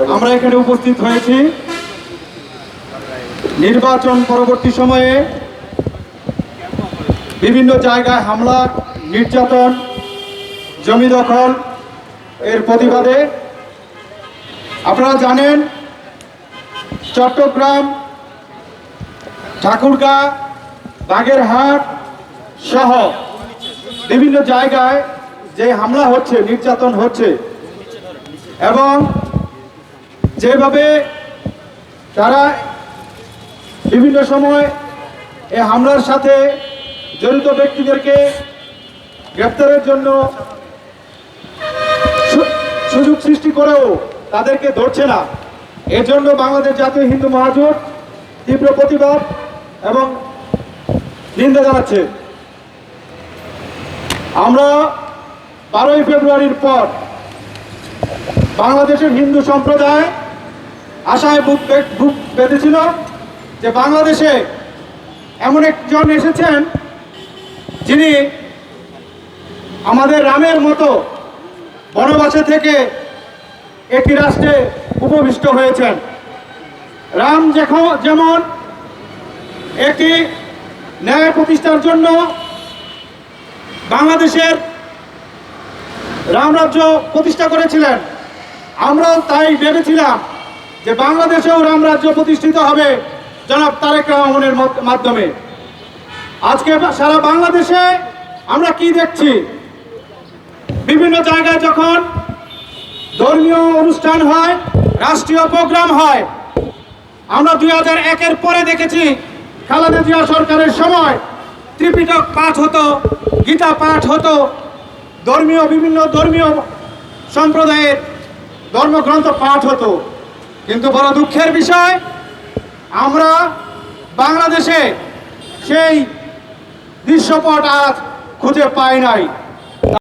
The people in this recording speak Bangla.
আমরা এখানে উপস্থিত হয়েছি নির্বাচন পরবর্তী সময়ে বিভিন্ন জায়গায় হামলা, নির্যাতন, জমি দখল এর প্রতিবাদে। আপনারা জানেন চট্টগ্রাম, ঠাকুরগাঁ, বাগেরহাট সহ বিভিন্ন জায়গায় যে হামলা হচ্ছে, নির্যাতন হচ্ছে এবং যেভাবে তারা বিভিন্ন সময় এই হামলার সাথে জড়িত ব্যক্তিদেরকে গ্রেপ্তারের জন্য সুযোগ সৃষ্টি করেও তাদেরকে ধরছে না, এজন্য বাংলাদেশ জাতীয় হিন্দু মহাজোট তীব্র প্রতিবাদ এবং নিন্দা জানাচ্ছে। আমরা 12ই ফেব্রুয়ারির পর বাংলাদেশের হিন্দু সম্প্রদায় আশায় বুক বেঁধেছিল যে বাংলাদেশে এমন একজন এসেছেন যিনি আমাদের রামের মতো বনবাসে থেকে একটি রাষ্ট্রে উপবিষ্ট হয়েছেন। রাম যেমন একটি ন্যায় প্রতিষ্ঠার জন্য বাংলাদেশের রামরাজ্য প্রতিষ্ঠা করেছিলেন, আমরাও তাই ভেবেছিলাম যে বাংলাদেশেও রামরাজ্য প্রতিষ্ঠিত হবে জনাব তারেক রহমানের মাধ্যমে। আজকে সারা বাংলাদেশে আমরা কি দেখছি, বিভিন্ন জায়গায় যখন ধর্মীয় অনুষ্ঠান হয়, রাষ্ট্রীয় প্রোগ্রাম হয়, আমরা 2001-এর পরে দেখেছি খালেদা জিয়া সরকারের সময় ত্রিপিটক পাঠ হতো, গীতা পাঠ হতো, বিভিন্ন ধর্মীয় সম্প্রদায়ের ধর্মগ্রন্থ পাঠ হতো। কিন্তু বড় দুঃখের বিষয়, আমরা বাংলাদেশে সেই দৃশ্যপট আজ খুঁজে পাই নাই।